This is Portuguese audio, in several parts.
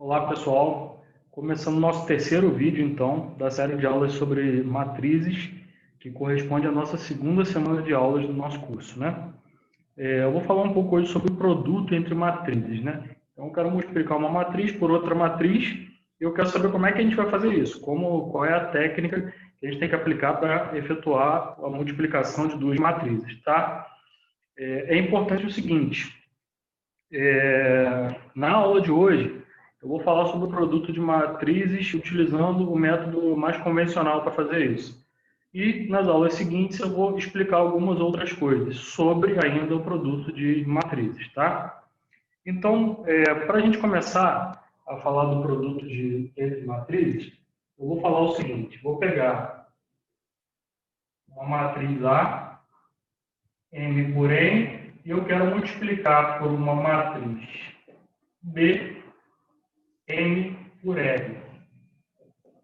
Olá pessoal, começando nosso terceiro vídeo então da série de aulas sobre matrizes, que corresponde à nossa segunda semana de aulas do nosso curso, né? Eu vou falar um pouco hoje sobre o produto entre matrizes, né? Então eu quero multiplicar uma matriz por outra matriz e eu quero saber como é que a gente vai fazer isso, qual é a técnica que a gente tem que aplicar para efetuar a multiplicação de duas matrizes, tá? É importante o seguinte, na aula de hoje, eu vou falar sobre o produto de matrizes utilizando o método mais convencional para fazer isso. E nas aulas seguintes eu vou explicar algumas outras coisas sobre ainda o produto de matrizes, tá? Então, para a gente começar a falar do produto entre matrizes, eu vou falar o seguinte: vou pegar uma matriz A, M por N, e eu quero multiplicar por uma matriz B, M por L.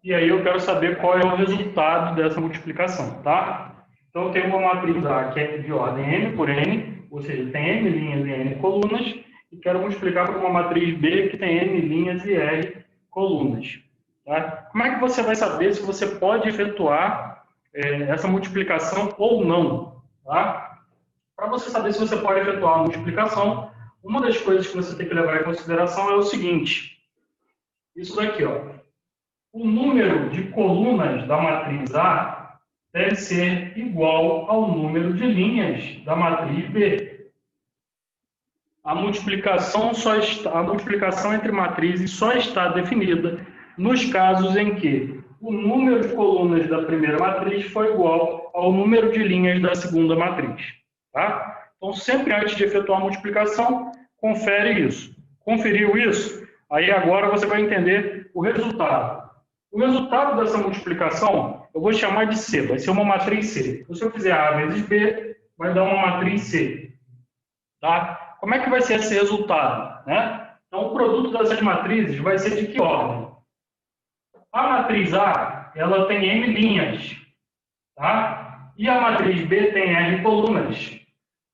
E aí eu quero saber qual é o resultado dessa multiplicação, tá? Então eu tenho uma matriz A que é de ordem M por N, ou seja, tem M linhas e N colunas, e quero multiplicar por uma matriz B que tem M linhas e R colunas. Tá? Como é que você vai saber se você pode efetuar essa multiplicação ou não? Tá? Para você saber se você pode efetuar a multiplicação, uma das coisas que você tem que levar em consideração é o seguinte: isso daqui, ó. O número de colunas da matriz A deve ser igual ao número de linhas da matriz B. A multiplicação entre matrizes só está definida nos casos em que o número de colunas da primeira matriz for igual ao número de linhas da segunda matriz. Tá? Então, sempre antes de efetuar a multiplicação, confere isso. Conferiu isso? Aí agora você vai entender o resultado. O resultado dessa multiplicação eu vou chamar de C, vai ser uma matriz C. Então, se eu fizer A vezes B, vai dar uma matriz C. Tá? Como é que vai ser esse resultado? Né? Então, o produto dessas matrizes vai ser de que ordem? A matriz A, ela tem M linhas, tá? E a matriz B tem R colunas.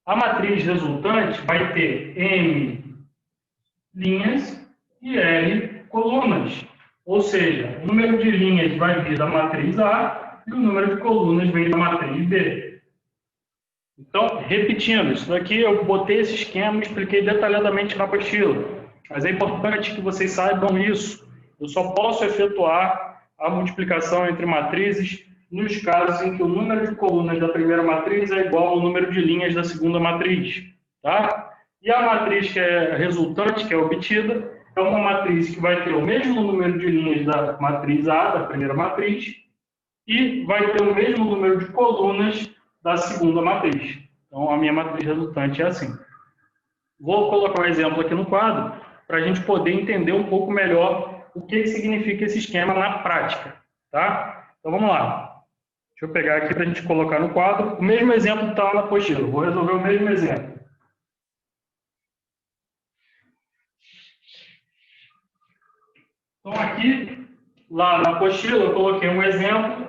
A matriz resultante vai ter M linhas e R colunas. Ou seja, o número de linhas vai vir da matriz A e o número de colunas vem da matriz B. Então, repetindo, isso daqui eu botei esse esquema e expliquei detalhadamente na apostila. Mas é importante que vocês saibam isso. Eu só posso efetuar a multiplicação entre matrizes nos casos em que o número de colunas da primeira matriz é igual ao número de linhas da segunda matriz. Tá? E a matriz que é resultante, que é obtida, é uma matriz que vai ter o mesmo número de linhas da matriz A, da primeira matriz, e vai ter o mesmo número de colunas da segunda matriz. Então, a minha matriz resultante é assim. Vou colocar um exemplo aqui no quadro para a gente poder entender um pouco melhor o que significa esse esquema na prática. Tá? Então, vamos lá. Deixa eu pegar aqui para a gente colocar no quadro. O mesmo exemplo está lá na apostila. Vou resolver o mesmo exemplo. Então, aqui, lá na apostila, eu coloquei um exemplo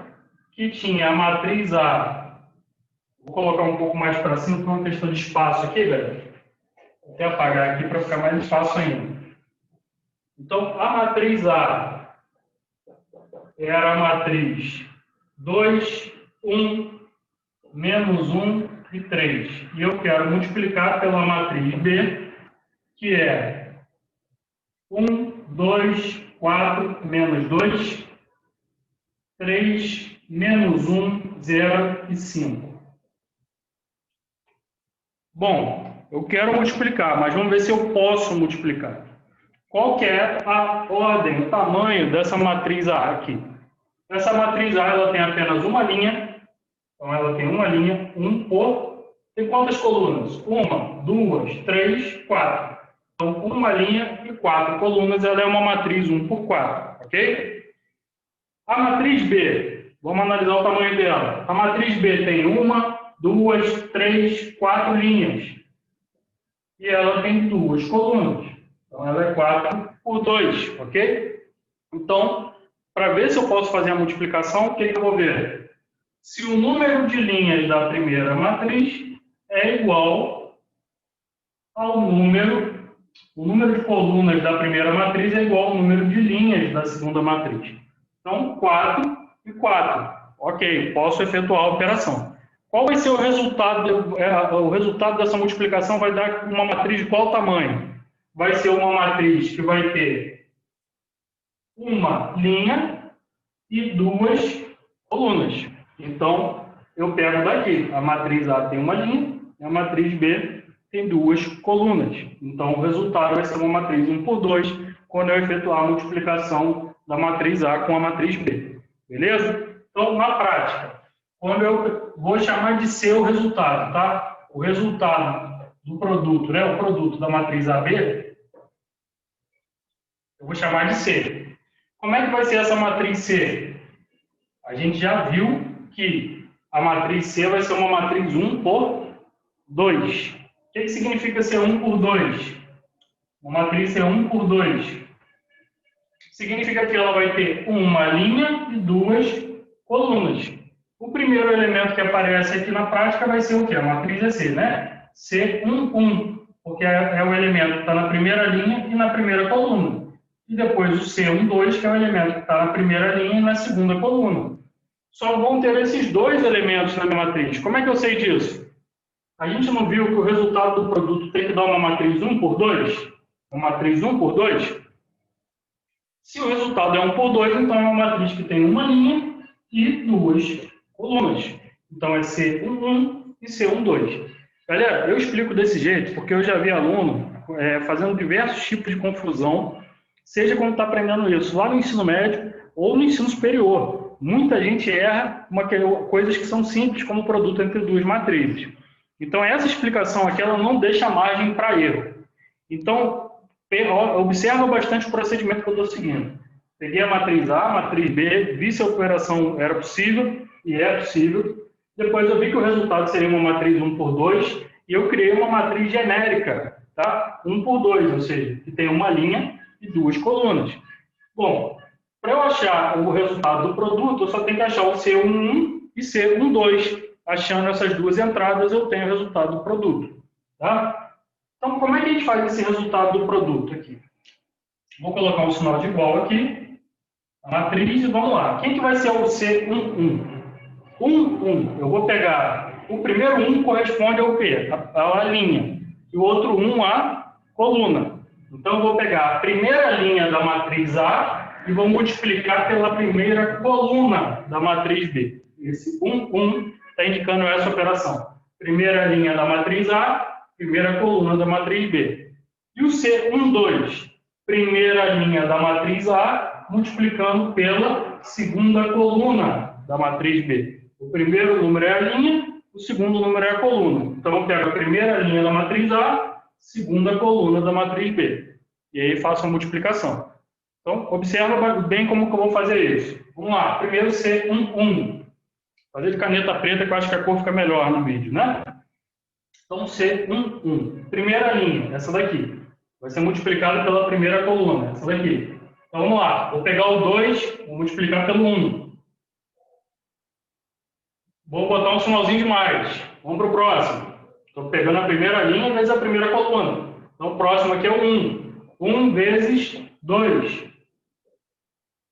que tinha a matriz A. Vou colocar um pouco mais para cima, por uma questão de espaço aqui, galera. Vou até apagar aqui para ficar mais fácil ainda. Então, a matriz A era a matriz 2, 1, menos 1 e 3. E eu quero multiplicar pela matriz B, que é 1, 2, 4, menos 2, 3, menos 1, 0 e 5. Bom, eu quero multiplicar, mas vamos ver se eu posso multiplicar. Qual que é a ordem, o tamanho dessa matriz A aqui? Essa matriz A ela tem apenas uma linha, então ela tem uma linha, 1 por... Tem quantas colunas? 1, 2, 3, 4. Então, uma linha e 4 colunas, ela é uma matriz 1 por 4, ok? A matriz B, vamos analisar o tamanho dela. A matriz B tem 1, 2, 3, 4 linhas. E ela tem 2 colunas. Então, ela é 4 por 2, ok? Então, para ver se eu posso fazer a multiplicação, o que eu vou ver? Se o número de linhas da primeira matriz é igual ao número o número de colunas da primeira matriz é igual ao número de linhas da segunda matriz. Então, 4 e 4. Ok, posso efetuar a operação. Qual vai ser o resultado? O resultado dessa multiplicação vai dar uma matriz de qual tamanho? Vai ser uma matriz que vai ter uma linha e duas colunas. Então, eu pego daqui. A matriz A tem uma linha e a matriz B tem duas colunas. Então, o resultado vai ser uma matriz 1 por 2 quando eu efetuar a multiplicação da matriz A com a matriz B. Beleza? Então, na prática, quando eu vou chamar de C o resultado, tá? O resultado do produto, né? O produto da matriz AB, eu vou chamar de C. Como é que vai ser essa matriz C? A gente já viu que a matriz C vai ser uma matriz 1 por 2. O que significa ser 1 por 2? Uma matriz ser 1 por 2. Significa que ela vai ter uma linha e duas colunas. O primeiro elemento que aparece aqui na prática vai ser o quê? A matriz é C, né? C1, 1, porque é o elemento que está na primeira linha e na primeira coluna. E depois o C1, 2, que é o elemento que está na primeira linha e na segunda coluna. Só vão ter esses dois elementos na minha matriz. Como é que eu sei disso? A gente não viu que o resultado do produto tem que dar uma matriz 1 por 2? Uma matriz 1 por 2? Se o resultado é 1 por 2, então é uma matriz que tem uma linha e duas colunas. Então é C1, 1 e C1, 2. Galera, eu explico desse jeito porque eu já vi aluno fazendo diversos tipos de confusão, seja quando está aprendendo isso lá no ensino médio ou no ensino superior. Muita gente erra coisas que são simples, como o produto entre duas matrizes. Então, essa explicação aqui ela não deixa margem para erro. Então, observa bastante o procedimento que eu estou seguindo. Peguei a matriz A, a matriz B, vi se a operação era possível, e é possível. Depois eu vi que o resultado seria uma matriz 1 por 2, e eu criei uma matriz genérica, tá? 1 por 2, ou seja, que tem uma linha e duas colunas. Bom, para eu achar o resultado do produto, eu só tenho que achar o C1, 1 e C1, 2. Achando essas duas entradas, eu tenho o resultado do produto. Tá? Então, como é que a gente faz esse resultado do produto aqui? Vou colocar um sinal de igual aqui, a matriz, e vamos lá. Quem que vai ser o C1, 1? 1, 1. Eu vou pegar, o primeiro 1 corresponde ao quê? A linha. E o outro 1 a coluna. Então, eu vou pegar a primeira linha da matriz A e vou multiplicar pela primeira coluna da matriz B. Esse 1, 1 está indicando essa operação. Primeira linha da matriz A, primeira coluna da matriz B. E o C1, 2, primeira linha da matriz A, multiplicando pela segunda coluna da matriz B. O primeiro número é a linha, o segundo número é a coluna. Então, eu pego a primeira linha da matriz A, segunda coluna da matriz B. E aí faço a multiplicação. Então, observa bem como que eu vou fazer isso. Vamos lá, primeiro C1, 1. Fazer de caneta preta, que eu acho que a cor fica melhor no vídeo, né? Então, C1, 1. Primeira linha, essa daqui. Vai ser multiplicado pela primeira coluna, essa daqui. Então, vamos lá. Vou pegar o 2, vou multiplicar pelo 1. Vou botar um sinalzinho de mais. Vamos para o próximo. Estou pegando a primeira linha vezes a primeira coluna. Então, o próximo aqui é o 1. 1 vezes 2.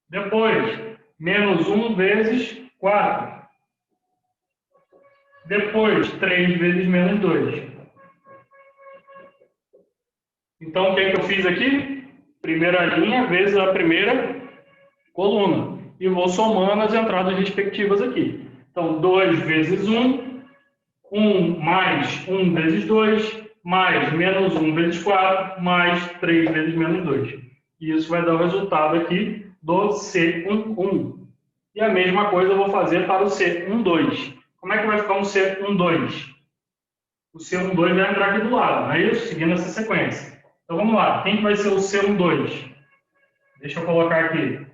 Depois, menos 1 vezes 4. Depois, 3 vezes menos 2. Então, o que é que eu fiz aqui? Primeira linha vezes a primeira coluna. E vou somando as entradas respectivas aqui. Então, 2 vezes 1, 1 mais 1 vezes 2, mais menos 1 vezes 4, mais 3 vezes menos 2. E isso vai dar o resultado aqui do C1, 1. E a mesma coisa eu vou fazer para o C1, 2. Como é que vai ficar um C1, 2? O C1, 2 vai entrar aqui do lado, não é isso? Seguindo essa sequência. Então, vamos lá. Quem que vai ser o C1, 2? Deixa eu colocar aqui.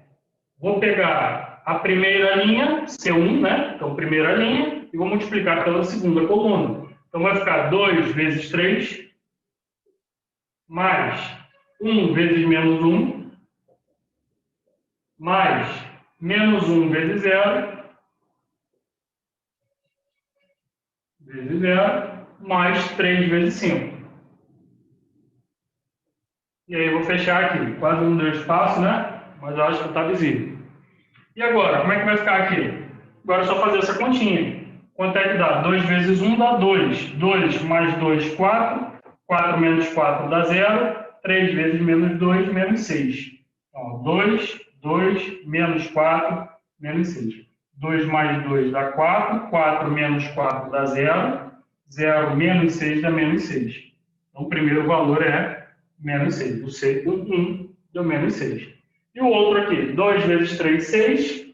Vou pegar a primeira linha, C1, né? Então, primeira linha, e vou multiplicar pela segunda coluna. Então, vai ficar 2 vezes 3, mais 1 vezes menos 1, mais menos 1 vezes 0, mais 3 vezes 5. E aí eu vou fechar aqui. Quase não deu espaço, né? Mas eu acho que está visível. E agora, como é que vai ficar aqui? Agora é só fazer essa continha. Quanto é que dá? 2 vezes 1 dá 2. 2 mais 2, 4. 4 menos 4 dá 0. 3 vezes menos 2, menos 6. Então, 2, 2, menos 4, menos 6. 2 mais 2 dá 4. 4 menos 4 dá 0. 0 menos 6 dá menos 6. Então, o primeiro valor é menos 6. O 1 deu menos 6. E o outro aqui, 2 vezes 3, 6.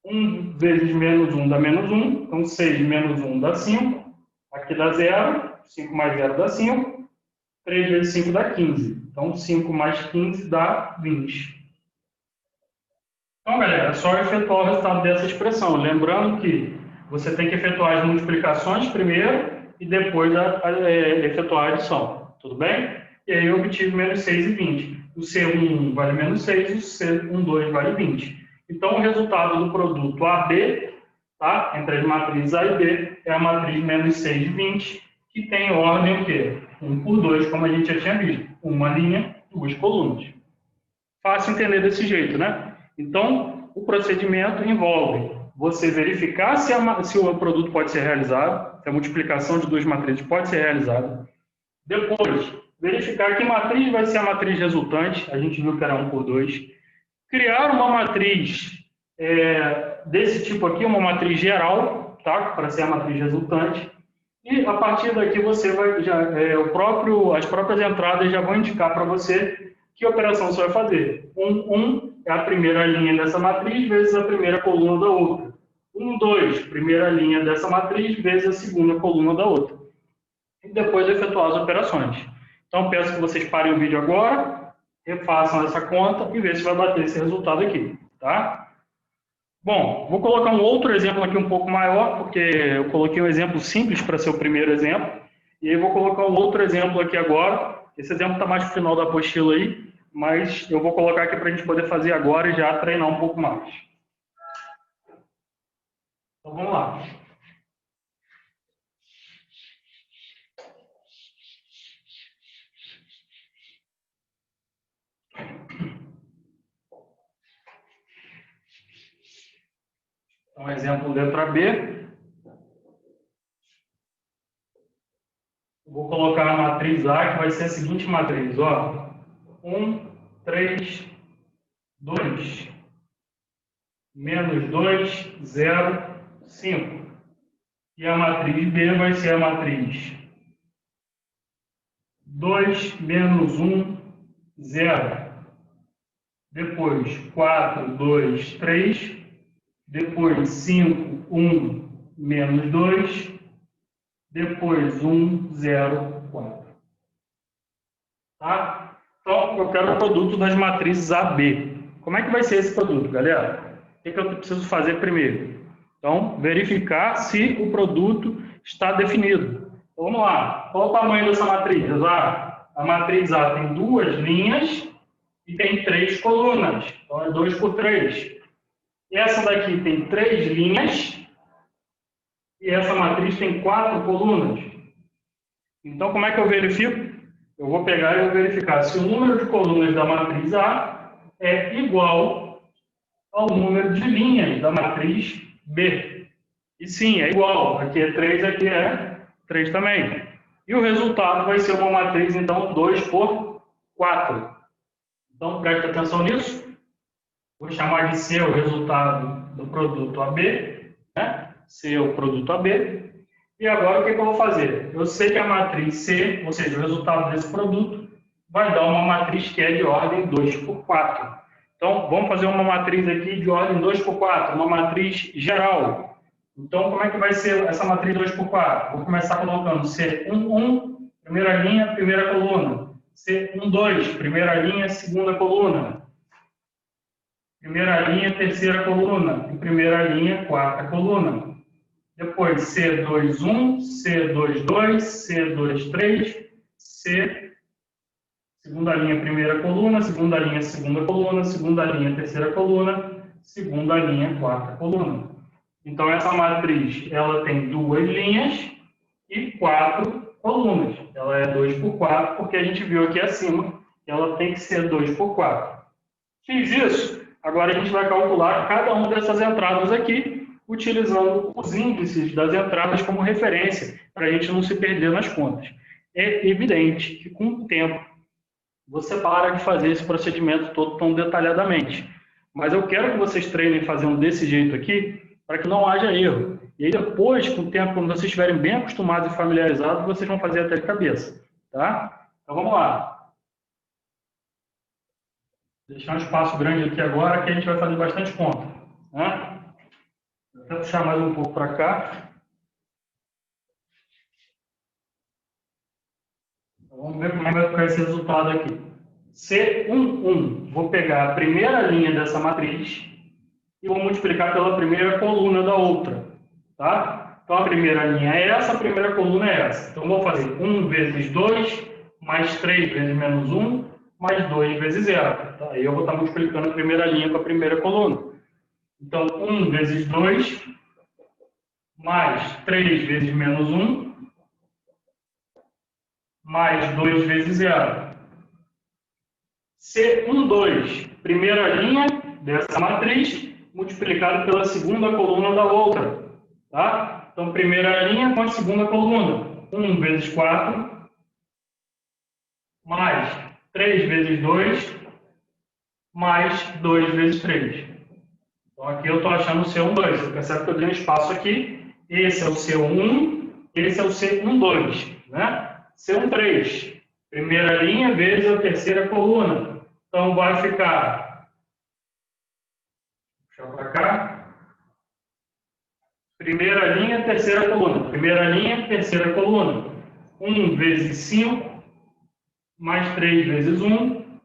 1 vezes menos 1 dá menos 1. Então, 6 menos 1 dá 5. Aqui dá 0. 5 mais 0 dá 5. 3 vezes 5 dá 15. Então, 5 mais 15 dá 20. Então, galera, é só efetuar o resultado dessa expressão. Lembrando que você tem que efetuar as multiplicações primeiro e depois efetuar a adição. Tudo bem? E aí eu obtive menos 6 e 20. O C1 vale menos 6 e o C12 vale 20. Então, o resultado do produto AB, tá? Entre as matrizes A e B, é a matriz menos 6 e 20, que tem ordem o quê? 1 por 2, como a gente já tinha visto. Uma linha, 2 colunas. Fácil entender desse jeito, né? Então, o procedimento envolve você verificar se o produto pode ser realizado, se a multiplicação de duas matrizes pode ser realizada. Depois, verificar que matriz vai ser a matriz resultante, a gente viu que era 1 por 2. Criar uma matriz desse tipo aqui, uma matriz geral, tá? Para ser a matriz resultante. E a partir daqui você vai as próprias entradas já vão indicar para você que operação você vai fazer. 1 é a primeira linha dessa matriz vezes a primeira coluna da outra. 1, 2, primeira linha dessa matriz vezes a segunda coluna da outra. E depois efetuar as operações. Então peço que vocês parem o vídeo agora, refaçam essa conta e vejam se vai bater esse resultado aqui, tá? Bom, vou colocar um outro exemplo aqui um pouco maior, porque eu coloquei um exemplo simples para ser o primeiro exemplo. E aí vou colocar um outro exemplo aqui agora. Esse exemplo está mais no final da apostila aí, mas eu vou colocar aqui para a gente poder fazer agora e já treinar um pouco mais. Então vamos lá. Então, exemplo letra B. Vou colocar a matriz A, que vai ser a seguinte matriz, ó. 1, 3, 2, menos 2, 0, 5. E a matriz B vai ser a matriz 2, menos 1, 0. Depois 4, 2, 3. Depois 5, 1, menos 2. Depois 1, 0, 4. Tá? Então, eu quero o produto das matrizes AB. Como é que vai ser esse produto, galera? O que eu preciso fazer primeiro? Então, verificar se o produto está definido. Então, vamos lá. Qual o tamanho dessa matriz? A matriz A tem 2 linhas e tem 3 colunas. Então, é 2 por 3. E essa daqui tem 3 linhas e essa matriz tem 4 colunas. Então, como é que eu verifico? Eu vou pegar e vou verificar se o número de colunas da matriz A é igual ao número de linhas da matriz B. E sim, é igual. Aqui é 3, aqui é 3 também. E o resultado vai ser uma matriz, então, 2 por 4. Então, preste atenção nisso. Vou chamar de C o resultado do produto AB, né? C é o produto AB. E agora o que eu vou fazer? Eu sei que a matriz C, ou seja, o resultado desse produto, vai dar uma matriz que é de ordem 2 por 4. Então, vamos fazer uma matriz aqui de ordem 2 por 4, uma matriz geral. Então, como é que vai ser essa matriz 2 por 4? Vou começar colocando C1, 1, primeira linha, primeira coluna. C1, 2, primeira linha, segunda coluna. Primeira linha, terceira coluna. E primeira linha, quarta coluna. Depois, C2, 1, C2, 2, C2, 3, C, segunda linha, primeira coluna, segunda linha, segunda coluna, segunda linha, terceira coluna, segunda linha, quarta coluna. Então, essa matriz, ela tem 2 linhas e 4 colunas. Ela é 2 por 4, porque a gente viu aqui acima ela tem que ser 2 por 4. Fiz isso, agora a gente vai calcular cada uma dessas entradas aqui, utilizando os índices das entradas como referência, para a gente não se perder nas contas. É evidente que, com o tempo, você para de fazer esse procedimento todo tão detalhadamente. Mas eu quero que vocês treinem fazendo desse jeito aqui, para que não haja erro. E aí depois, com o tempo, quando vocês estiverem bem acostumados e familiarizados, vocês vão fazer até de cabeça. Tá? Então vamos lá. Vou deixar um espaço grande aqui agora, que a gente vai fazer bastante conta. Né? Vou até puxar mais um pouco para cá. Então, vamos ver como é que vai ficar esse resultado aqui. C11. Vou pegar a primeira linha dessa matriz e vou multiplicar pela primeira coluna da outra. Tá? Então, a primeira linha é essa, a primeira coluna é essa. Então, vou fazer 1 vezes 2, mais 3 vezes menos 1, mais 2 vezes 0. Tá? Aí eu vou estar multiplicando a primeira linha com a primeira coluna. Então, 1 vezes 2, mais 3 vezes menos 1, mais 2 vezes 0. C12, primeira linha dessa matriz, multiplicado pela segunda coluna da outra. Tá? Então, primeira linha com a segunda coluna. 1 vezes 4, mais 3 vezes 2, mais 2 vezes 3. Então, aqui eu estou achando o C12. Você percebe que eu dei um espaço aqui. Esse é o C1, esse é o C12. Né? C13, primeira linha vezes a terceira coluna. Então, vai ficar... Deixa eu para cá. Primeira linha, terceira coluna. Primeira linha, terceira coluna. 1 vezes 5, mais 3 vezes 1,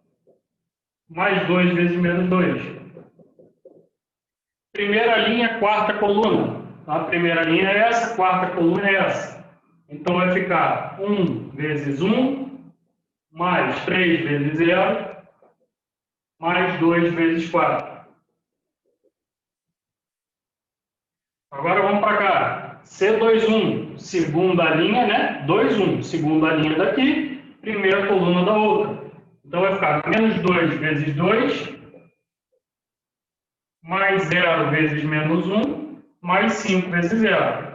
mais 2 vezes menos 2. Primeira linha, quarta coluna. A primeira linha é essa, a quarta coluna é essa. Então, vai ficar 1 vezes 1, mais 3 vezes 0, mais 2 vezes 4. Agora vamos para cá. C21, segunda linha, né? 21, segunda linha daqui, primeira coluna da outra. Então vai ficar menos 2 vezes 2, mais 0 vezes menos 1, mais 5 vezes 0.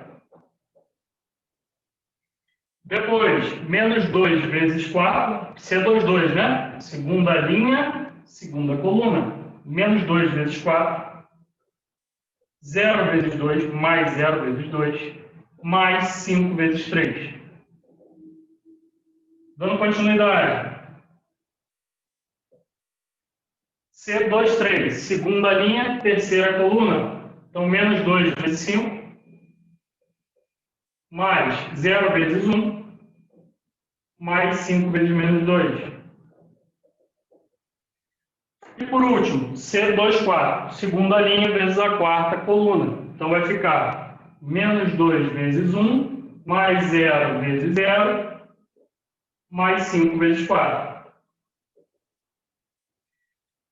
Depois, menos 2 vezes 4, C22, né? Segunda linha, segunda coluna. Menos 2 vezes 4. 0 vezes 2, mais 0 vezes 2, mais 5 vezes 3. Dando continuidade. C23, segunda linha, terceira coluna. Então, menos 2 vezes 5, mais 0 vezes 1, mais 5 vezes menos 2. E por último, C24, segunda linha vezes a quarta coluna. Então vai ficar menos 2 vezes 1, mais 0 vezes 0, mais 5 vezes 4.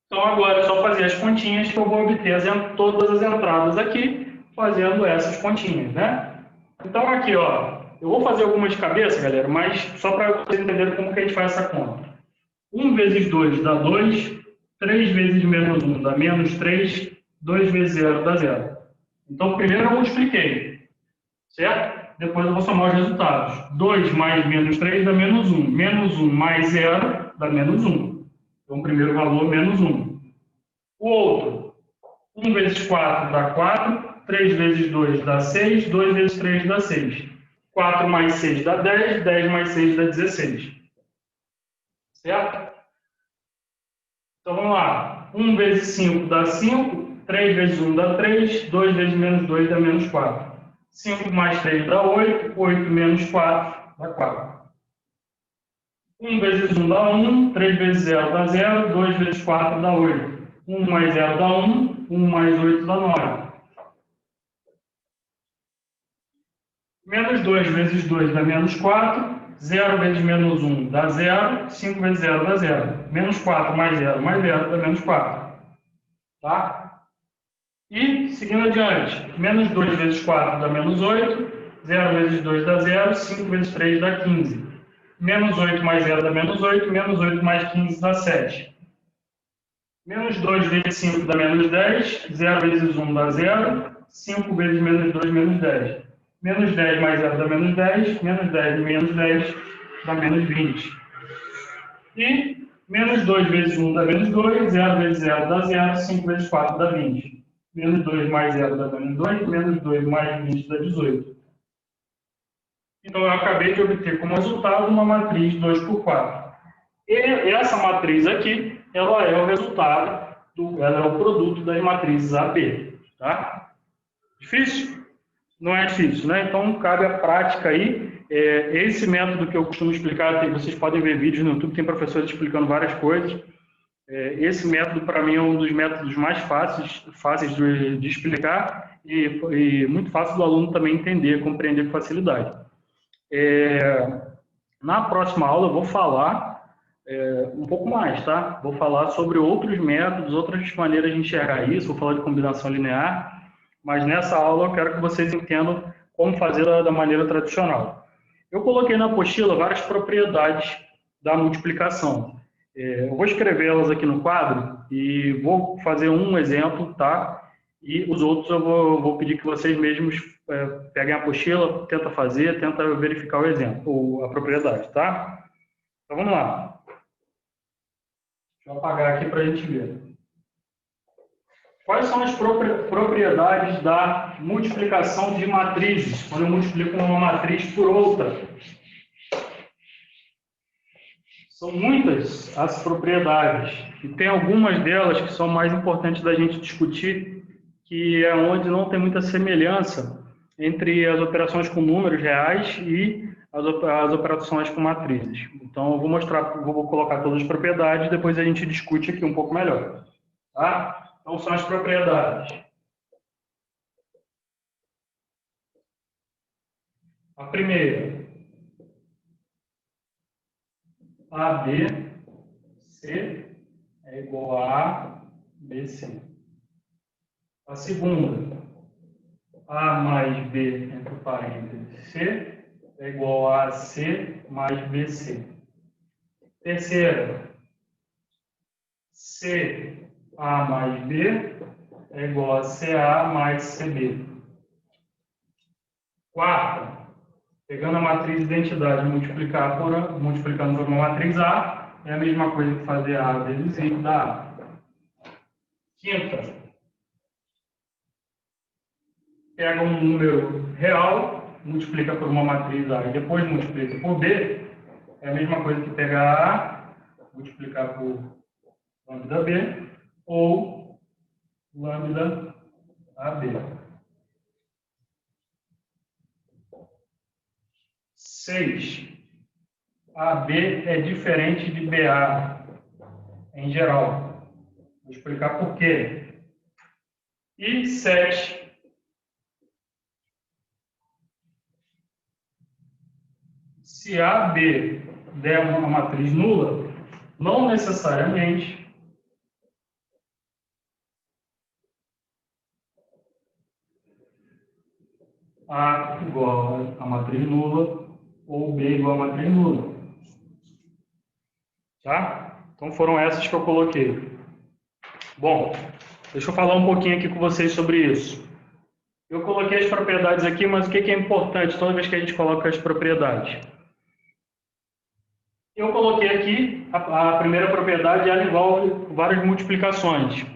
Então agora é só fazer as continhas que eu vou obter todas as entradas aqui, fazendo essas continhas, né? Então aqui, ó, eu vou fazer algumas de cabeça, galera, mas só para vocês entenderem como que a gente faz essa conta. 1 vezes 2 dá 2. 3 vezes menos 1 dá menos 3, 2 vezes 0 dá 0. Então, primeiro eu multipliquei, certo? Depois eu vou somar os resultados. 2 mais menos 3 dá menos 1. Menos 1 mais 0 dá menos 1. Então, o primeiro valor, menos 1. O outro, 1 vezes 4 dá 4, 3 vezes 2 dá 6, 2 vezes 3 dá 6. 4 mais 6 dá 10, 10 mais 6 dá 16. Certo? Então, vamos lá. 1 vezes 5 dá 5, 3 vezes 1 dá 3, 2 vezes menos 2 dá menos 4. 5 mais 3 dá 8, 8 menos 4 dá 4. 1 vezes 1 dá 1, 3 vezes 0 dá 0, 2 vezes 4 dá 8. 1 mais 0 dá 1, 1 mais 8 dá 9. Menos 2 vezes 2 dá menos 4. 0 vezes menos 1 dá 0, 5 vezes 0 dá 0. Menos 4 mais 0 mais 0 dá menos 4. Tá? E, seguindo adiante, menos 2 vezes 4 dá menos 8, 0 vezes 2 dá 0, 5 vezes 3 dá 15. Menos 8 mais 0 dá menos 8. Menos 8 mais 15 dá 7. Menos 2 vezes 5 dá menos 10. 0 vezes 1 dá 0. 5 vezes menos 2, menos 10. Menos 10 mais 0 dá menos 10. Menos 10 menos 10 dá menos 20. E menos 2 vezes 1 dá menos 2. 0 vezes 0 dá 0. 5 vezes 4 dá 20. Menos 2 mais 0 dá menos 2. Menos 2 mais 20 dá 18. Então, eu acabei de obter como resultado uma matriz 2 por 4. E essa matriz aqui, ela é o resultado, ela é o produto das matrizes A, B. Tá? Difícil? Não é difícil, né? Então, cabe a prática aí. Esse método que eu costumo explicar, vocês podem ver vídeos no YouTube, tem professores explicando várias coisas. Esse método, para mim, é um dos métodos mais fáceis de explicar e muito fácil do aluno também entender, compreender com facilidade. Na próxima aula eu vou falar um pouco mais, tá? Vou falar sobre outros métodos, outras maneiras de enxergar isso, vou falar de combinação linear, mas nessa aula eu quero que vocês entendam como fazer da maneira tradicional. Eu coloquei na apostila várias propriedades da multiplicação. Eu vou escrevê-las aqui no quadro e vou fazer um exemplo, tá? E os outros eu vou pedir que vocês mesmos peguem a apostila, tenta fazer, tenta verificar o exemplo, ou a propriedade, tá? Então vamos lá. Deixa eu apagar aqui para a gente ver. Quais são as propriedades da multiplicação de matrizes, quando eu multiplico uma matriz por outra? São muitas as propriedades, e tem algumas delas que são mais importantes da gente discutir, que é onde não tem muita semelhança entre as operações com números reais e as operações com matrizes. Então, eu vou mostrar, vou colocar todas as propriedades, depois a gente discute aqui um pouco melhor. Tá? Então, são as propriedades. A primeira, ABC é igual a BC. A segunda, A mais B, entre parênteses, C, é igual a C mais BC. Terceira, CA mais B é igual a CA mais CB. Quarta, pegando a matriz de identidade e multiplicando por uma matriz A, é a mesma coisa que fazer A vezes I da A. Quinta, pega um número real, multiplica por uma matriz A e depois multiplica por B, é a mesma coisa que pegar A, multiplicar por lambda B, ou lambda AB. 6. AB é diferente de BA, em geral. Vou explicar por quê. E 7. Se AB der uma matriz nula, não necessariamente A igual a matriz nula ou B igual a matriz nula. Tá? Então foram essas que eu coloquei. Bom, deixa eu falar um pouquinho aqui com vocês sobre isso. Eu coloquei as propriedades aqui, mas o que é importante toda vez que a gente coloca as propriedades? Eu coloquei aqui a primeira propriedade, ela envolve várias multiplicações.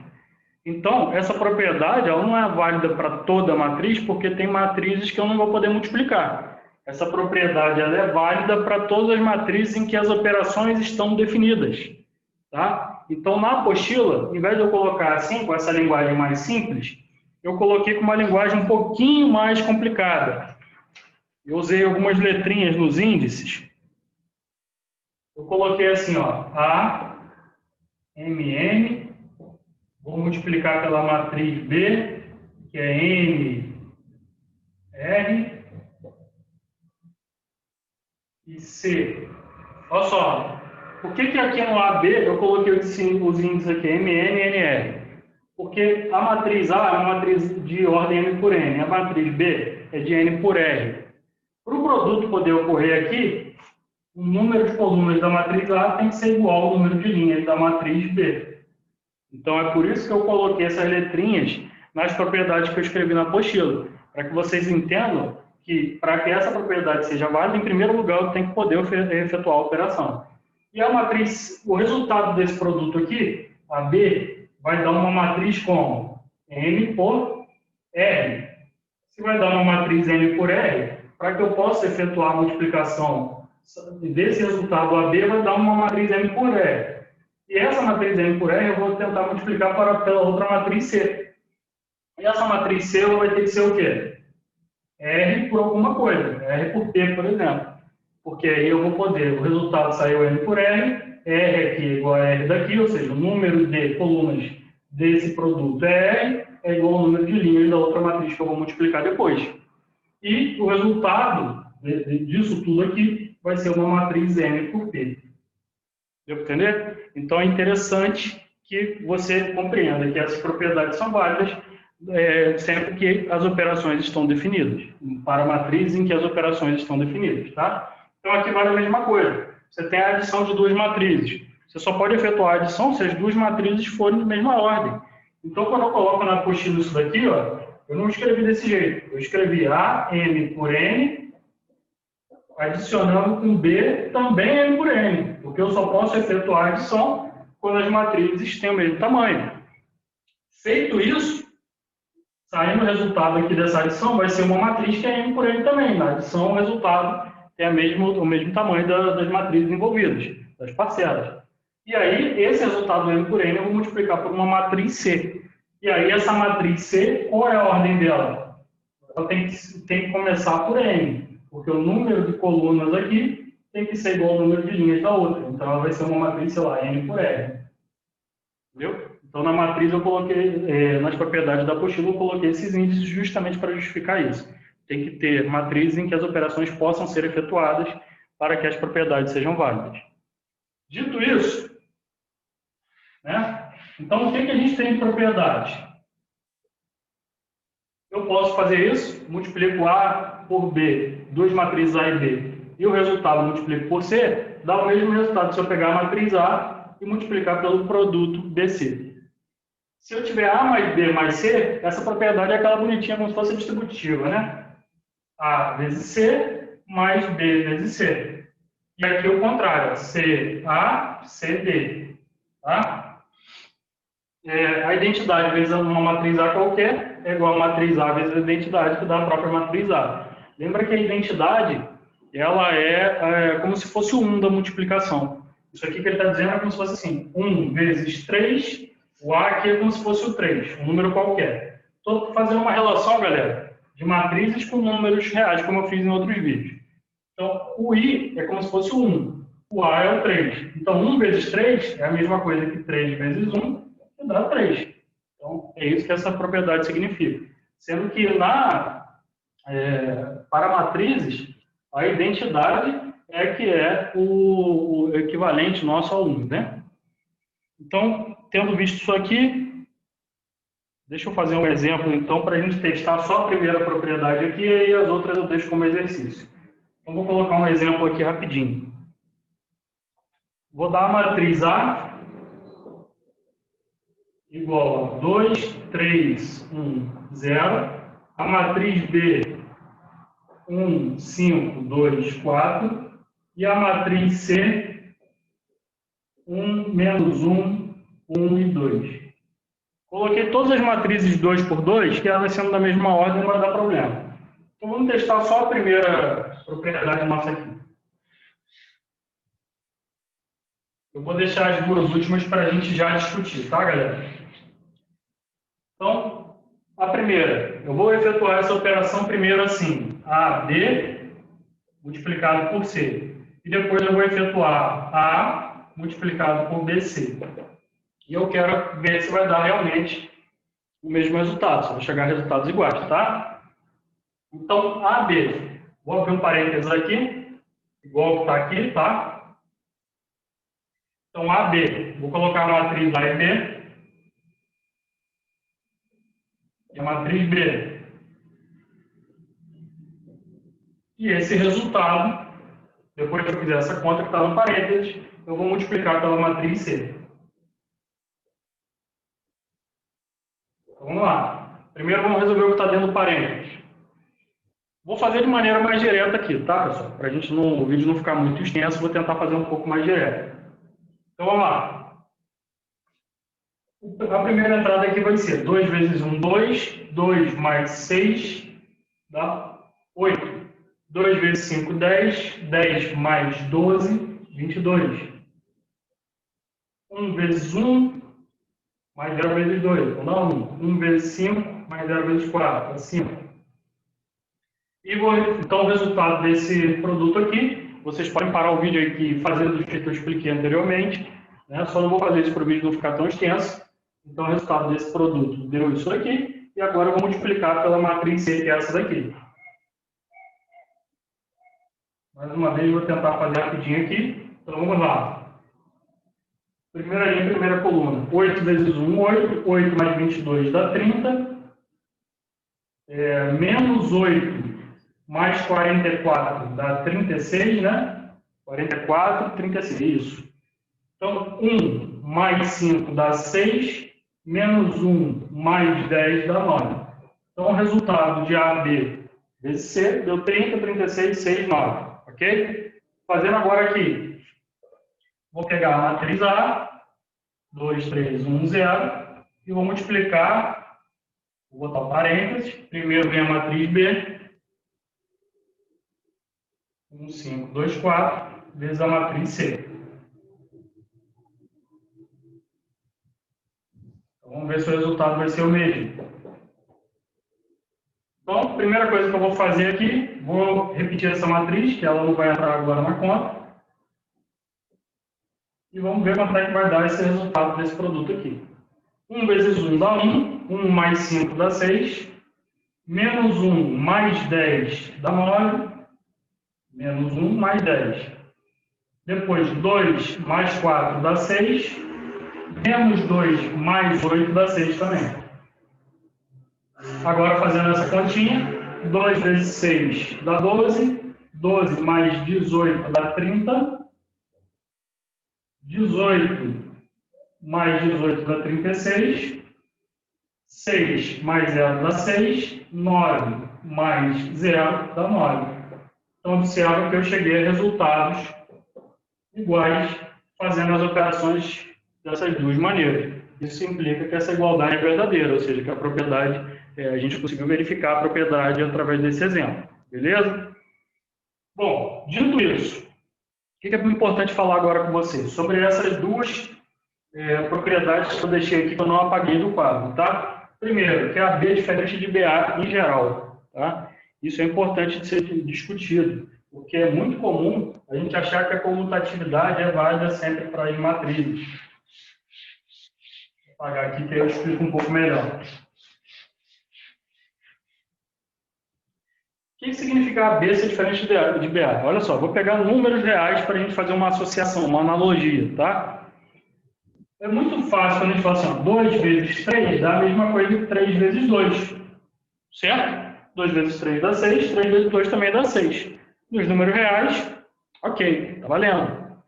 Então, essa propriedade ela não é válida para toda a matriz, porque tem matrizes que eu não vou poder multiplicar. Essa propriedade ela é válida para todas as matrizes em que as operações estão definidas. Tá? Então, na apostila, em vez de eu colocar assim, com essa linguagem mais simples, eu coloquei com uma linguagem um pouquinho mais complicada. Eu usei algumas letrinhas nos índices. Eu coloquei assim, ó, A, MN, vou multiplicar pela matriz B, que é M, R e C. Olha só, por que aqui no AB eu coloquei os índices aqui, MN e NR? Porque a matriz A é uma matriz de ordem M por N, a matriz B é de N por R. Para o produto poder ocorrer aqui, o número de colunas da matriz A tem que ser igual ao número de linhas da matriz B. Então, é por isso que eu coloquei essas letrinhas nas propriedades que eu escrevi na apostila, para que vocês entendam que, para que essa propriedade seja válida, em primeiro lugar, eu tenho que poder efetuar a operação. E a matriz, o resultado desse produto aqui, a B, vai dar uma matriz como? M por R. Se vai dar uma matriz M por R, para que eu possa efetuar a multiplicação desse resultado AB, vai dar uma matriz M por R. E essa matriz M por R eu vou tentar multiplicar pela outra matriz C. E essa matriz C ela vai ter que ser o quê? R por alguma coisa. R por P, por exemplo. Porque aí eu vou poder, o resultado saiu M por R, R aqui é igual a R daqui, ou seja, o número de colunas desse produto é R, é igual ao número de linhas da outra matriz que eu vou multiplicar depois. E o resultado disso tudo aqui vai ser uma matriz M por P. Deu para entender? Então é interessante que você compreenda que essas propriedades são válidas sempre que as operações estão definidas, para matrizes em que as operações estão definidas, tá? Então aqui vale a mesma coisa. Você tem a adição de duas matrizes. Você só pode efetuar a adição se as duas matrizes forem de mesma ordem. Então quando eu coloco na apostila isso daqui, ó, eu não escrevi desse jeito. Eu escrevi A, M por N, adicionando com B também M por N, porque eu só posso efetuar a adição quando as matrizes têm o mesmo tamanho. Feito isso, saindo o resultado aqui dessa adição, vai ser uma matriz que é M por N também. Na adição, o resultado é o mesmo tamanho das matrizes envolvidas, das parcelas. E aí, esse resultado M por N eu vou multiplicar por uma matriz C. E aí, essa matriz C, qual é a ordem dela? Ela tem que começar por N, porque o número de colunas aqui tem que ser igual ao número de linhas da outra. Então, ela vai ser uma matriz, sei lá, N por R. Entendeu? Então, na matriz, eu coloquei, nas propriedades da apostila, eu coloquei esses índices justamente para justificar isso. Tem que ter matrizes em que as operações possam ser efetuadas para que as propriedades sejam válidas. Dito isso, né? Então, o que a gente tem de propriedade? Eu posso fazer isso, multiplico A por B, duas matrizes A e B, e o resultado multiplico por C, dá o mesmo resultado se eu pegar a matriz A e multiplicar pelo produto BC. Se eu tiver A mais B mais C, essa propriedade é aquela bonitinha como se fosse distributiva, né? A vezes C mais B vezes C. E aqui o contrário, CA, CD. Tá? A identidade vezes uma matriz A qualquer é igual a matriz A vezes a identidade que dá a própria matriz A. Lembra que a identidade ela é como se fosse o 1 da multiplicação. Isso aqui que ele está dizendo é como se fosse assim, 1 vezes 3, o A aqui é como se fosse o 3, um número qualquer. Estou fazendo uma relação, galera, de matrizes com números reais, como eu fiz em outros vídeos. Então, o I é como se fosse o 1, o A é o 3. Então, 1 vezes 3 é a mesma coisa que 3 vezes 1, que dá 3. Então, é isso que essa propriedade significa. Sendo que para matrizes, a identidade é que é o equivalente nosso ao 1, né? Então, tendo visto isso aqui, deixa eu fazer um exemplo, então, para a gente testar só a primeira propriedade aqui e as outras eu deixo como exercício. Então, vou colocar um exemplo aqui rapidinho. Vou dar a matriz A igual a 2, 3, 1, 0. A matriz B, 1, 5, 2, 4. E a matriz C, 1, menos 1, 1 e 2. Coloquei todas as matrizes 2 por 2, que elas sendo da mesma ordem não vai dar problema. Então vamos testar só a primeira propriedade nossa aqui. Eu vou deixar as duas últimas para a gente já discutir, tá, galera? Então, a primeira, eu vou efetuar essa operação primeiro assim, AB multiplicado por C. E depois eu vou efetuar A multiplicado por BC. E eu quero ver se vai dar realmente o mesmo resultado, se vai chegar a resultados iguais, tá? Então, AB, vou abrir um parênteses aqui, igual que está aqui, tá? Então, AB, vou colocar a matriz A e B, e a matriz B. E esse resultado, Depois que eu fizer essa conta que está no parênteses, eu vou multiplicar pela matriz C. Então, vamos lá. Primeiro vamos resolver o que está dentro do parênteses. Vou fazer de maneira mais direta aqui, tá, pessoal? Para o vídeo não ficar muito extenso, vou tentar fazer um pouco mais direto. Então, vamos lá. A primeira entrada aqui vai ser 2 vezes 1, 2. 2 mais 6 dá 8. 2 vezes 5, 10. 10 mais 12, 22. 1 vezes 1 mais 0 vezes 2. Então, dá 1. 1 vezes 5 mais 0 vezes 4. Dá 5. Então, o resultado desse produto aqui, vocês podem parar o vídeo aqui e fazer do jeito que eu expliquei anteriormente, né? Só não vou fazer isso para o vídeo não ficar tão extenso. Então, o resultado desse produto deu isso aqui, e agora eu vou multiplicar pela matriz C, que é essa daqui. Mais uma vez, vou tentar fazer rapidinho aqui. Então, vamos lá. Primeira linha, primeira coluna. 8 vezes 1, 8. 8 mais 22 dá 30. Menos 8 mais 44 dá 36, né? 44, 36, isso. Então, 1 mais 5 dá 6, menos 1 mais 10 dá 9. Então, o resultado de AB vezes C deu 30, 36, 6, 9. Ok? Fazendo agora aqui, vou pegar a matriz A, 2, 3, 1, 0, e vou multiplicar, vou botar o parênteses, primeiro vem a matriz B, 1, 5, 2, 4, vezes a matriz C. Então, vamos ver se o resultado vai ser o mesmo. Então, a primeira coisa que eu vou fazer aqui, vou repetir essa matriz, que ela não vai entrar agora na conta. E vamos ver quanto é que vai dar esse resultado desse produto aqui. 1 vezes 1 dá 1, 1 mais 5 dá 6, menos 1 mais 10 dá 9, menos 1 mais 10. Depois, 2 mais 4 dá 6, menos 2 mais 8 dá 6 também. Agora, fazendo essa continha, 2 vezes 6 dá 12, 12 mais 18 dá 30, 18 mais 18 dá 36, 6 mais 0 dá 6, 9 mais 0 dá 9. Então, observa que eu cheguei a resultados iguais fazendo as operações dessas duas maneiras. Isso implica que essa igualdade é verdadeira, ou seja, que a propriedade, a gente conseguiu verificar a propriedade através desse exemplo. Beleza? Bom, dito isso, o que é importante falar agora com vocês? Sobre essas duas propriedades que eu deixei aqui, que eu não apaguei do quadro, tá? Primeiro, que a B é diferente de BA em geral, tá? Isso é importante de ser discutido, porque é muito comum a gente achar que a comutatividade é válida sempre para as matrizes. Vou apagar aqui que eu explico um pouco melhor. O que significa a B ser diferente de BA? Olha só, vou pegar números reais para a gente fazer uma associação, uma analogia, tá? É muito fácil quando a gente fala assim, 2 vezes 3 dá a mesma coisa que 3 vezes 2. Certo? 2 vezes 3 dá 6, 3 vezes 2 também dá 6. Nos números reais, ok, está valendo.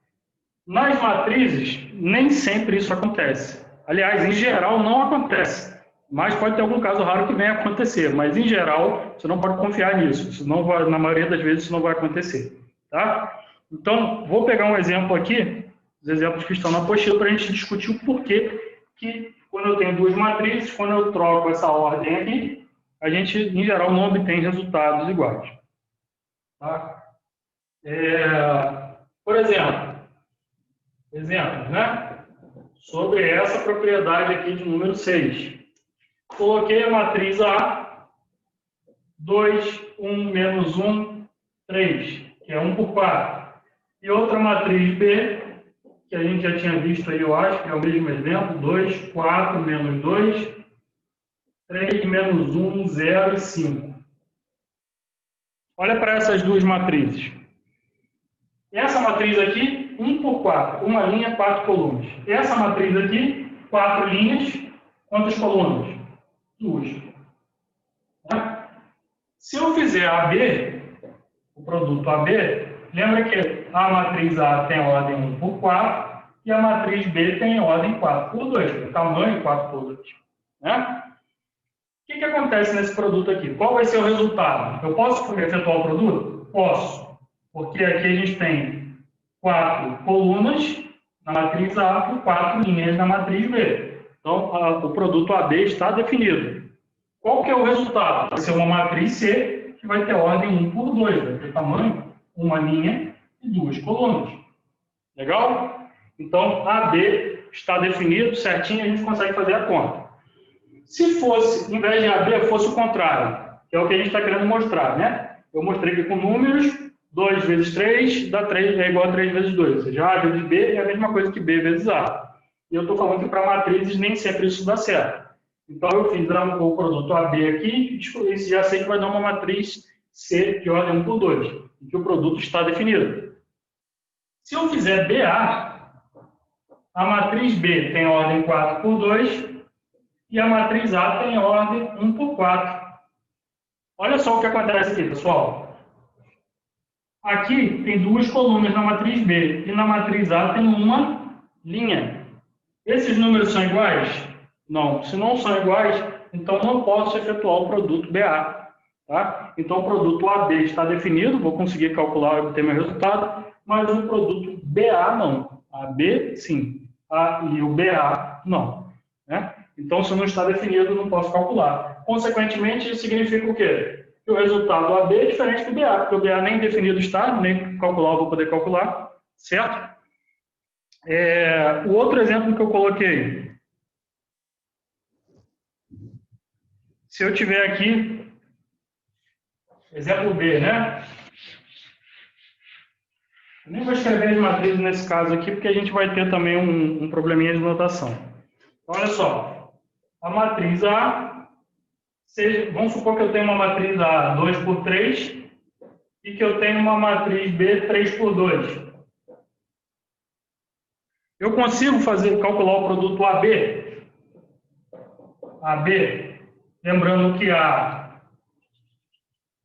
Nas matrizes, nem sempre isso acontece. Aliás, em geral, não acontece. Mas pode ter algum caso raro que venha a acontecer. Mas, em geral, você não pode confiar nisso. Isso não vai, na maioria das vezes, isso não vai acontecer. Tá? Então, vou pegar um exemplo aqui, os exemplos que estão na apostila, para a gente discutir o porquê que, quando eu tenho duas matrizes, quando eu troco essa ordem aqui, a gente, em geral, não obtém resultados iguais. Tá? Por exemplo, né? Sobre essa propriedade aqui de número 6. Coloquei a matriz A, 2, 1, menos 1, 3, que é 1 por 4. E outra matriz B, que a gente já tinha visto aí, eu acho, que é o mesmo exemplo, 2, 4, menos 2, 3, menos 1, 0 e 5. Olha para essas duas matrizes. Essa matriz aqui, 1 por 4, uma linha, 4 colunas. Essa matriz aqui, 4 linhas, quantas colunas? 2. Tá? Se eu fizer AB, o produto AB, Lembra que a matriz A tem ordem 1 por 4 e a matriz B tem ordem 4 por 2, o tamanho 4 por 2. Né? O que acontece nesse produto aqui? Qual vai ser o resultado? Eu posso efetuar o produto? Posso, porque aqui a gente tem 4 colunas na matriz A e 4 linhas na matriz B. Então, o produto AB está definido. Qual que é o resultado? Vai ser uma matriz C, que vai ter ordem 1 por 2, vai ter tamanho, uma linha e 2 colunas. Legal? Então, AB está definido, certinho, a gente consegue fazer a conta. Se fosse, em vez de AB, fosse o contrário, que é o que a gente está querendo mostrar, né? Eu mostrei aqui com números, 2 vezes 3 dá 3, é igual a 3 vezes 2. Ou seja, A vezes B é a mesma coisa que B vezes A. E eu estou falando que para matrizes nem sempre isso dá certo. Então, eu fiz o produto AB aqui, e já sei que vai dar uma matriz C de ordem 1 por 2, em que o produto está definido. Se eu fizer BA, a matriz B tem ordem 4 por 2 e a matriz A tem ordem 1 por 4. Olha só o que acontece aqui, pessoal. Aqui tem 2 colunas na matriz B e na matriz A tem uma linha. Esses números são iguais? Não. Se não são iguais, então não posso efetuar o produto BA. Tá? Então o produto AB está definido, vou conseguir calcular e obter meu resultado, mas o produto BA não. AB sim, e o BA não. Né? Então, se não está definido, não posso calcular. Consequentemente, isso significa o quê? Que o resultado AB é diferente do BA, porque o BA nem definido está, nem calcular eu vou poder calcular, certo? O outro exemplo que eu coloquei. Se eu tiver aqui, exemplo B, né? Eu nem vou escrever as matrizes nesse caso aqui, porque a gente vai ter também um probleminha de notação. Então, olha só. A matriz A, vamos supor que eu tenho uma matriz A 2 por 3 e que eu tenho uma matriz B 3 por 2. Eu consigo calcular o produto AB? AB, lembrando que A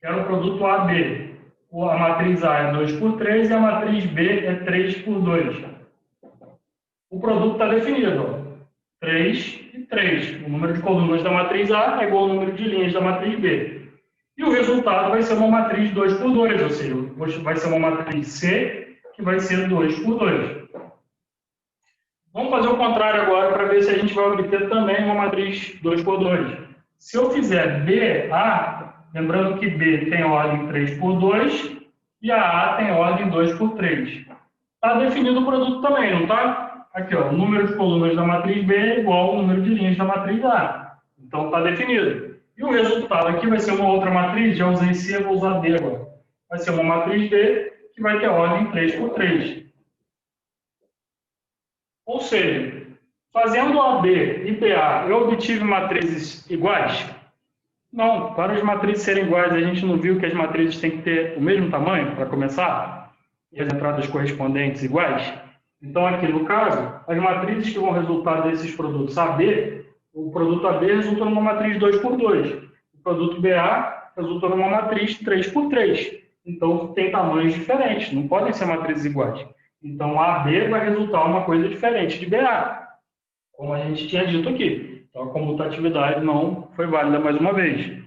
era o produto AB. A matriz A é 2 por 3 e a matriz B é 3 por 2. O produto está definido. Ó. 3 e 3. O número de colunas da matriz A é igual ao número de linhas da matriz B. E o resultado vai ser uma matriz 2 por 2, ou seja, vai ser uma matriz C que vai ser 2 por 2. Vamos fazer o contrário agora para ver se a gente vai obter também uma matriz 2 por 2. Se eu fizer BA, lembrando que B tem ordem 3 por 2 e a A tem ordem 2 por 3. Está definido o produto também, não está? Aqui, ó, o número de colunas da matriz B é igual ao número de linhas da matriz A. Então, está definido. E o resultado aqui vai ser uma outra matriz, já usei C, vou usar D agora. Vai ser uma matriz D que vai ter ordem 3 por 3. Ou seja, fazendo AB e BA, eu obtive matrizes iguais? Não, para as matrizes serem iguais, a gente não viu que as matrizes têm que ter o mesmo tamanho para começar? E as entradas correspondentes iguais? Então, aqui no caso, as matrizes que vão resultar desses produtos AB, o produto AB resulta numa matriz 2 por 2. O produto BA resulta numa matriz 3 por 3. Então, tem tamanhos diferentes, não podem ser matrizes iguais. Então, AB vai resultar uma coisa diferente de BA, como a gente tinha dito aqui. Então, a comutatividade não foi válida mais uma vez.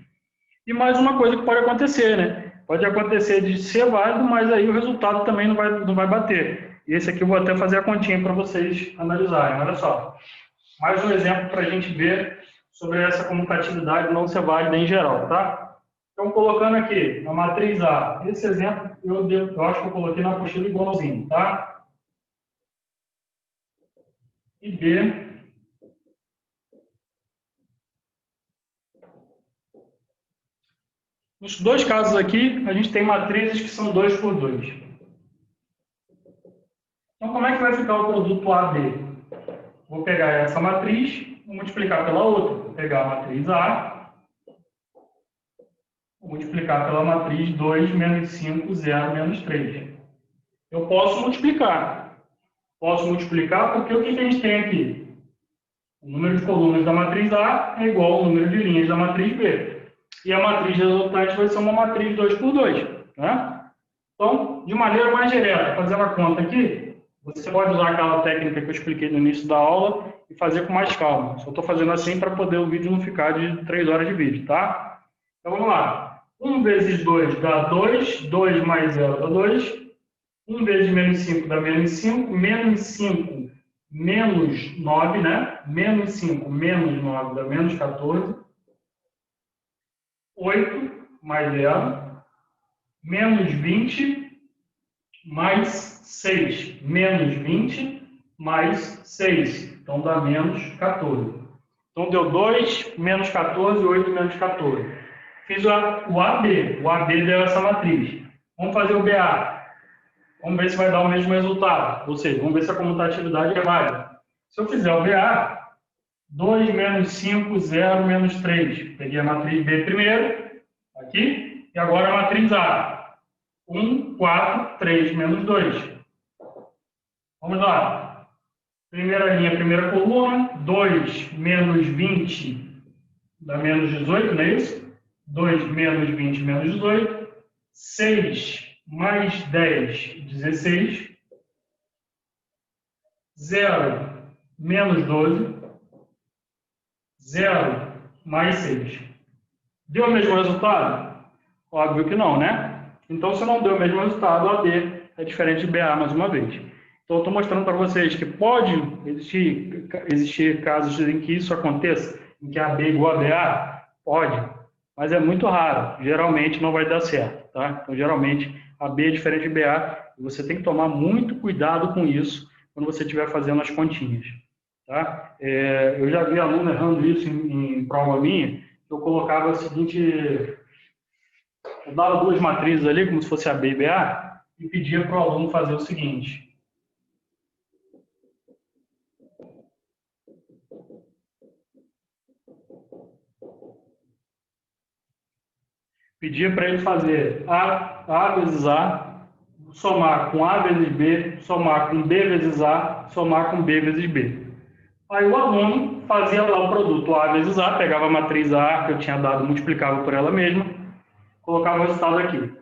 E mais uma coisa que pode acontecer, né? Pode acontecer de ser válido, mas aí o resultado também não vai bater. E esse aqui eu vou até fazer a continha para vocês analisarem. Olha só. Mais um exemplo para a gente ver sobre essa comutatividade não ser válida em geral, tá? Então, colocando aqui a matriz A. Esse exemplo eu acho que eu coloquei na apostila igualzinho, tá? E B. Nos dois casos aqui, a gente tem matrizes que são 2 por 2. Então, como é que vai ficar o produto AB? Vou pegar essa matriz, vou multiplicar pela outra. Vou pegar a matriz A, vou multiplicar pela matriz 2 menos 5, 0, menos 3. Eu posso multiplicar. Posso multiplicar porque o que a gente tem aqui? O número de colunas da matriz A é igual ao número de linhas da matriz B. E a matriz resultante vai ser uma matriz 2 por 2. Né? Então, de maneira mais direta, fazendo a conta aqui, você pode usar aquela técnica que eu expliquei no início da aula e fazer com mais calma. Só estou fazendo assim para poder o vídeo não ficar de 3 horas de vídeo, tá? Então, vamos lá. 1 vezes 2 dá 2, 2 mais 0 dá 2, 1 vezes menos 5 dá menos 5, menos 5 menos 9, né? Menos 5 menos 9 dá menos 14, 8 mais 0, menos 20 mais 6, menos 20 mais 6, então dá menos 14. Então deu 2 menos 14, 8 menos 14. Fiz o AB deu essa matriz. Vamos fazer o BA. Vamos ver se vai dar o mesmo resultado. Ou seja, vamos ver se a comutatividade é válida. Se eu fizer o BA, 2 menos 5, 0 menos 3. Peguei a matriz B primeiro, aqui, e agora a matriz A. 1, 4, 3 menos 2. Vamos lá. Primeira linha, primeira coluna. 2 menos 20 dá menos 18, não é isso? 2 menos 20 menos 18. 6 mais 10, 16. 0 menos 12. 0 mais 6. Deu o mesmo resultado? Óbvio que não, né? Então, se não deu o mesmo resultado, o AB é diferente de BA mais uma vez. Então, eu estou mostrando para vocês que pode existir casos em que isso aconteça, em que AB é igual a BA? Pode, mas é muito raro. Geralmente não vai dar certo, tá? Então, geralmente, AB é diferente de BA e você tem que tomar muito cuidado com isso quando você estiver fazendo as continhas, tá? Eu já vi aluno errando isso em prova minha, que eu colocava o seguinte: eu dava duas matrizes ali, como se fosse a B e BA, e pedia para o aluno fazer o seguinte. Pedia para ele fazer A vezes A, somar com A vezes B, somar com B vezes A, somar com B vezes B. Aí o aluno fazia lá o produto A vezes A, pegava a matriz A que eu tinha dado, multiplicava por ela mesma, colocava o resultado aqui.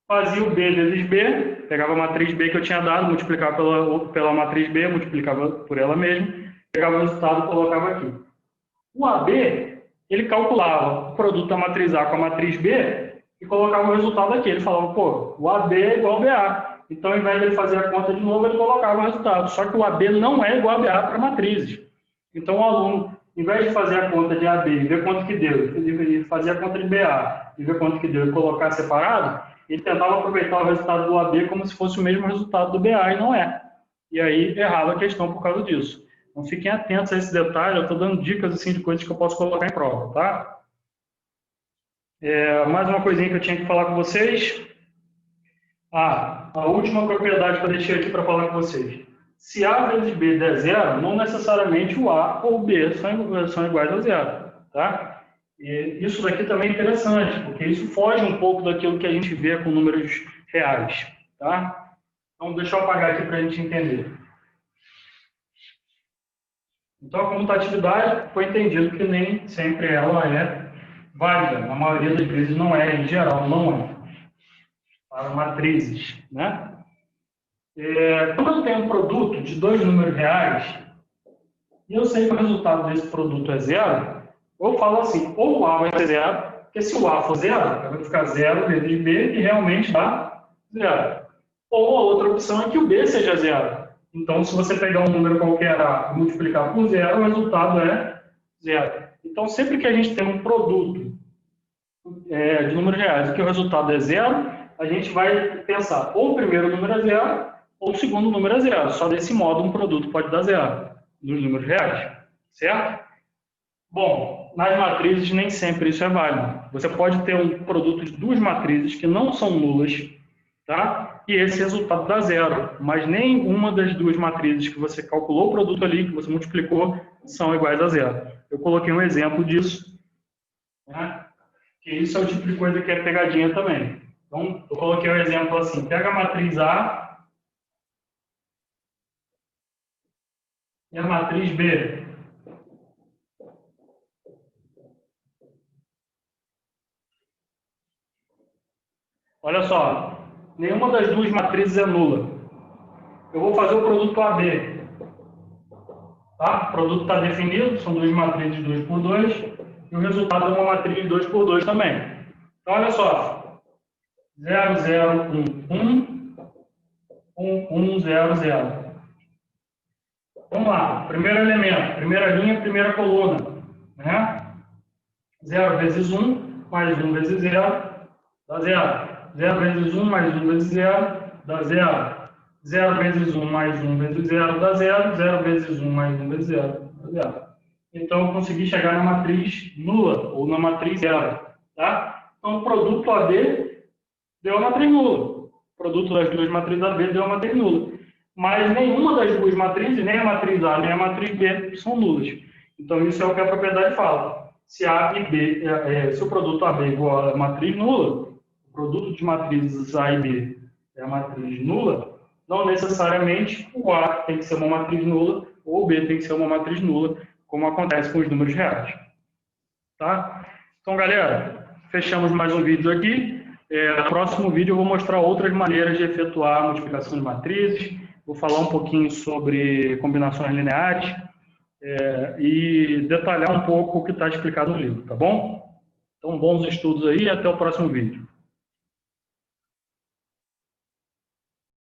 Fazia o B vezes B, pegava a matriz B que eu tinha dado, multiplicava pela matriz B, multiplicava por ela mesma, pegava o resultado e colocava aqui. O AB, ele calculava o produto da matriz A com a matriz B e colocava o resultado aqui. Ele falava, pô, o AB é igual ao BA. Então, ao invés de ele fazer a conta de novo, ele colocava o resultado. Só que o AB não é igual a BA para matrizes. Então, o aluno, em vez de fazer a conta de AB e ver quanto que deu, ele fazia a conta de BA e ver quanto que deu e colocar separado, ele tentava aproveitar o resultado do AB como se fosse o mesmo resultado do BA, e não é. E aí, errava a questão por causa disso. Então, fiquem atentos a esse detalhe. Eu estou dando dicas assim, de coisas que eu posso colocar em prova, tá? Mais uma coisinha que eu tinha que falar com vocês. A última propriedade que eu deixei aqui para falar com vocês. Se A vezes B der zero, não necessariamente o A ou o B são iguais a zero, tá? E isso daqui também é interessante, porque isso foge um pouco daquilo que a gente vê com números reais, tá? Então, deixa eu apagar aqui para a gente entender. Então, a comutatividade foi entendido que nem sempre ela é válida. Na maioria das vezes não é, em geral não é. Para matrizes, né? Quando eu tenho um produto de dois números reais, e eu sei que o resultado desse produto é zero, eu falo assim, ou o A vai ser zero, porque se o A for zero, vai ficar zero vezes B e realmente dá zero. Ou a outra opção é que o B seja zero. Então, se você pegar um número qualquer A e multiplicar por zero, o resultado é zero. Então, sempre que a gente tem um produto de números reais e que o resultado é zero, a gente vai pensar ou o primeiro número é zero ou o segundo número é zero. Só desse modo um produto pode dar zero nos números reais, certo? Bom, nas matrizes nem sempre isso é válido. Você pode ter um produto de duas matrizes que não são nulas, tá? E esse resultado dá zero, mas nenhuma das duas matrizes que você calculou o produto ali, que você multiplicou, são iguais a zero. Eu coloquei um exemplo disso, né? Que isso é o tipo de coisa que é pegadinha também. Então, eu coloquei um exemplo assim, pega a matriz A e a matriz B. Olha só, nenhuma das duas matrizes é nula. Eu vou fazer o produto AB. Tá? O produto está definido, são duas matrizes 2 por 2, e o resultado é uma matriz 2 por 2 também. Então, olha só. 0, 0, 1, 1, 1, 1, 0, 0. Vamos lá. Primeiro elemento, primeira linha, primeira coluna. Né? 0 vezes 1, mais 1 vezes 0, dá 0. 0 vezes 1, mais 1 vezes 0, dá 0. 0 vezes 1, mais 1 vezes 0, dá 0. 0 vezes 1, mais 1 vezes 0, dá 0. Então, eu consegui chegar na matriz nula, ou na matriz 0. Tá? Então, o produto AB deu a matriz nula. O produto das duas matrizes AB deu a matriz nula. Mas nenhuma das duas matrizes, nem a matriz A nem a matriz B, são nulas. Então, isso é o que a propriedade fala. Se A e B, se o produto AB é igual a matriz nula, o produto de matrizes A e B é a matriz nula, não necessariamente o A tem que ser uma matriz nula ou o B tem que ser uma matriz nula, como acontece com os números reais. Tá? Então, galera, fechamos mais um vídeo aqui. No próximo vídeo eu vou mostrar outras maneiras de efetuar a multiplicação de matrizes, vou falar um pouquinho sobre combinações lineares e detalhar um pouco o que está explicado no livro, tá bom? Então, bons estudos aí e até o próximo vídeo.